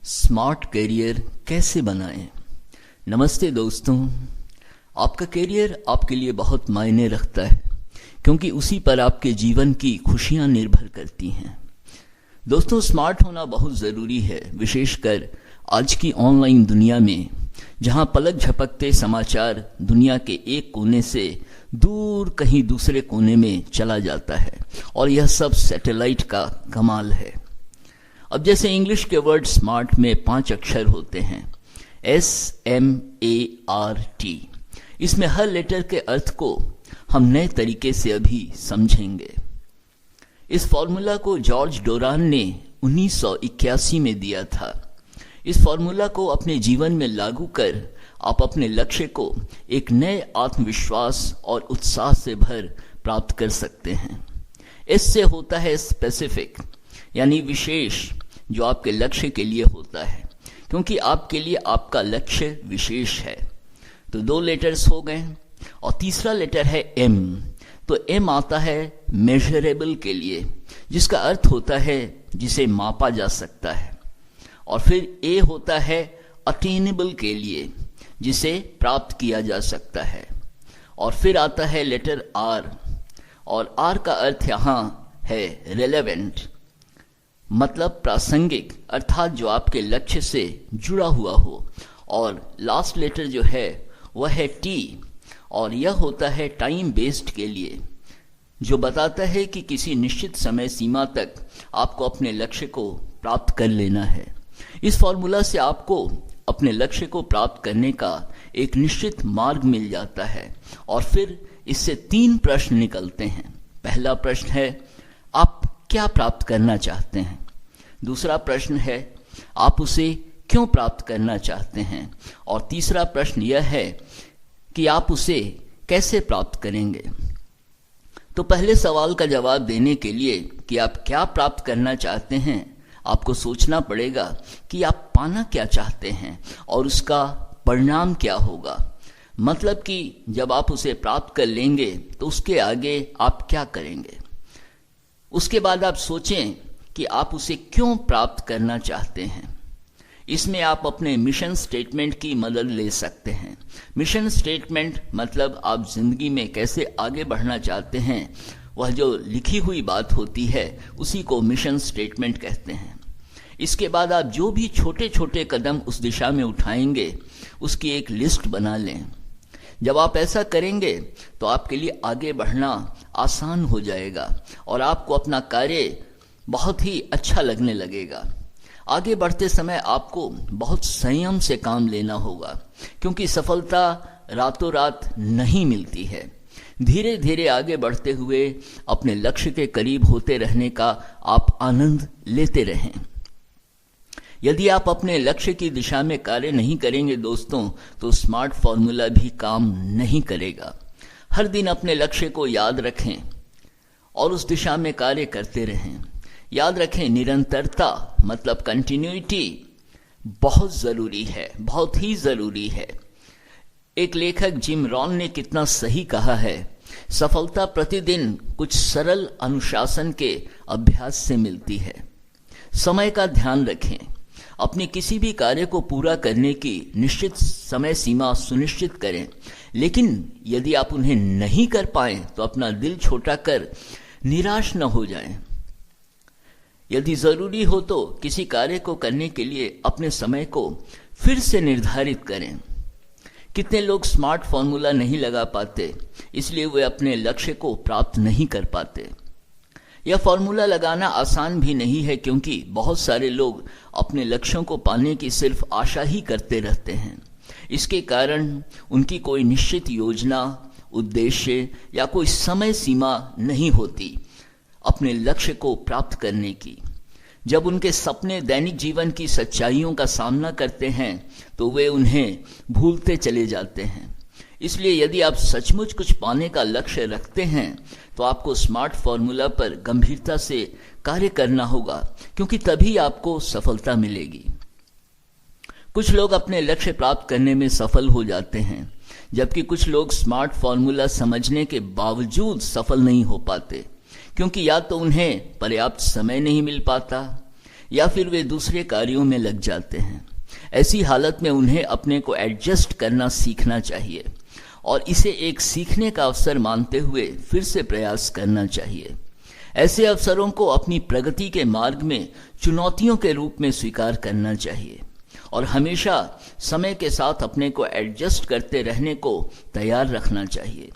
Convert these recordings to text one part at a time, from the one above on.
Smart career कैसे बनाएं। नमस्ते दोस्तों, आपका करियर आपके लिए बहुत मायने रखता है क्योंकि उसी पर आपके जीवन की खुशियां निर्भर करती हैं। दोस्तों, स्मार्ट होना बहुत ज़रूरी है, विशेषकर आज की ऑनलाइन दुनिया में जहां पलक झपकते समाचार दुनिया के एक कोने से दूर कहीं दूसरे कोने में चला जाता है और यह सब सैटेलाइट का कमाल है। अब जैसे इंग्लिश के वर्ड स्मार्ट में 5 अक्षर होते हैं, SMART। इसमें हर लेटर के अर्थ को हम नए तरीके से अभी समझेंगे। इस फॉर्मूला को जॉर्ज डोरान ने 1981 में दिया था। इस फॉर्मूला को अपने जीवन में लागू कर आप अपने लक्ष्य को एक नए आत्मविश्वास और उत्साह से भर प्राप्त कर सकते हैं। इससे होता है स्पेसिफिक, यानी विशेष, जो आपके लक्ष्य के लिए होता है, क्योंकि आपके लिए आपका लक्ष्य विशेष है। तो 2 लेटर्स हो गए और तीसरा लेटर है M। तो M आता है मेजरेबल के लिए, जिसका अर्थ होता है जिसे मापा जा सकता है। और फिर A होता है अटेनेबल के लिए, जिसे प्राप्त किया जा सकता है। और फिर आता है लेटर R, और R का अर्थ यहाँ है रेलेवेंट, मतलब प्रासंगिक, अर्थात जो आपके लक्ष्य से जुड़ा हुआ हो। और लास्ट लेटर जो है वह है T, और यह होता है टाइम बेस्ड के लिए, जो बताता है कि किसी निश्चित समय सीमा तक आपको अपने लक्ष्य को प्राप्त कर लेना है। इस फॉर्मूला से आपको अपने लक्ष्य को प्राप्त करने का एक निश्चित मार्ग मिल जाता है। और फिर इससे 3 प्रश्न निकलते हैं। पहला प्रश्न है, आप क्या प्राप्त करना चाहते हैं। दूसरा प्रश्न है, आप उसे क्यों प्राप्त करना चाहते हैं। और तीसरा प्रश्न यह है कि आप उसे कैसे प्राप्त करेंगे। तो पहले सवाल का जवाब देने के लिए कि आप क्या प्राप्त करना चाहते हैं, आपको सोचना पड़ेगा कि आप पाना क्या चाहते हैं और उसका परिणाम क्या होगा। मतलब कि जब आप उसे प्राप्त कर लेंगे तो उसके आगे आप क्या करेंगे। उसके बाद आप सोचें कि आप उसे क्यों प्राप्त करना चाहते हैं। इसमें आप अपने मिशन स्टेटमेंट की मदद ले सकते हैं। मिशन स्टेटमेंट मतलब आप जिंदगी में कैसे आगे बढ़ना चाहते हैं, वह जो लिखी हुई बात होती है उसी को मिशन स्टेटमेंट कहते हैं। इसके बाद आप जो भी छोटे छोटे कदम उस दिशा में उठाएंगे उसकी एक लिस्ट बना लें। जब आप ऐसा करेंगे तो आपके लिए आगे बढ़ना आसान हो जाएगा और आपको अपना कार्य बहुत ही अच्छा लगने लगेगा। आगे बढ़ते समय आपको बहुत संयम से काम लेना होगा, क्योंकि सफलता रातों रात नहीं मिलती है। धीरे धीरे आगे बढ़ते हुए अपने लक्ष्य के करीब होते रहने का आप आनंद लेते रहें। यदि आप अपने लक्ष्य की दिशा में कार्य नहीं करेंगे दोस्तों, तो स्मार्ट फॉर्मूला भी काम नहीं करेगा। हर दिन अपने लक्ष्य को याद रखें और उस दिशा में कार्य करते रहें। याद रखें, निरंतरता मतलब कंटिन्यूटी बहुत ज़रूरी है, बहुत ही ज़रूरी है। एक लेखक जिम रॉन ने कितना सही कहा है, सफलता प्रतिदिन कुछ सरल अनुशासन के अभ्यास से मिलती है। समय का ध्यान रखें, अपने किसी भी कार्य को पूरा करने की निश्चित समय सीमा सुनिश्चित करें, लेकिन यदि आप उन्हें नहीं कर पाएं तो अपना दिल छोटा कर निराश न हो जाएं। यदि जरूरी हो तो किसी कार्य को करने के लिए अपने समय को फिर से निर्धारित करें। कितने लोग स्मार्ट फॉर्मूला नहीं लगा पाते, इसलिए वे अपने लक्ष्य को प्राप्त नहीं कर पाते। यह फॉर्मूला लगाना आसान भी नहीं है, क्योंकि बहुत सारे लोग अपने लक्ष्यों को पाने की सिर्फ आशा ही करते रहते हैं। इसके कारण उनकी कोई निश्चित योजना, उद्देश्य या कोई समय सीमा नहीं होती अपने लक्ष्य को प्राप्त करने की। जब उनके सपने दैनिक जीवन की सच्चाइयों का सामना करते हैं तो वे उन्हें भूलते चले जाते हैं। इसलिए यदि आप सचमुच कुछ पाने का लक्ष्य रखते हैं तो आपको स्मार्ट फॉर्मूला पर गंभीरता से कार्य करना होगा, क्योंकि तभी आपको सफलता मिलेगी। कुछ लोग अपने लक्ष्य प्राप्त करने में सफल हो जाते हैं, जबकि कुछ लोग स्मार्ट फॉर्मूला समझने के बावजूद सफल नहीं हो पाते, क्योंकि या तो उन्हें पर्याप्त समय नहीं मिल पाता, या फिर वे दूसरे कार्यों में लग जाते हैं। ऐसी हालत में उन्हें अपने को एडजस्ट करना सीखना चाहिए और इसे एक सीखने का अवसर मानते हुए फिर से प्रयास करना चाहिए। ऐसे अवसरों को अपनी प्रगति के मार्ग में चुनौतियों के रूप में स्वीकार करना चाहिए और हमेशा समय के साथ अपने को एडजस्ट करते रहने को तैयार रखना चाहिए।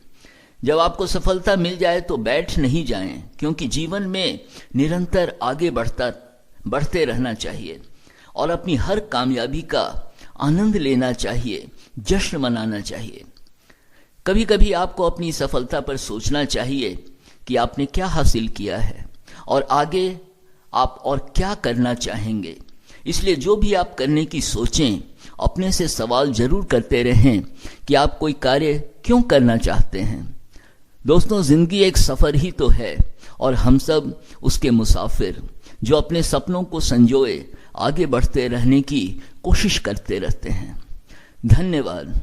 जब आपको सफलता मिल जाए तो बैठ नहीं जाएं, क्योंकि जीवन में निरंतर आगे बढ़ते रहना चाहिए और अपनी हर कामयाबी का आनंद लेना चाहिए, जश्न मनाना चाहिए। कभी कभी आपको अपनी सफलता पर सोचना चाहिए कि आपने क्या हासिल किया है और आगे आप और क्या करना चाहेंगे। इसलिए जो भी आप करने की सोचें, अपने से सवाल जरूर करते रहें कि आप कोई कार्य क्यों करना चाहते हैं। दोस्तों, जिंदगी एक सफर ही तो है और हम सब उसके मुसाफिर जो अपने सपनों को संजोए आगे बढ़ते रहने की कोशिश करते रहते हैं। धन्यवाद।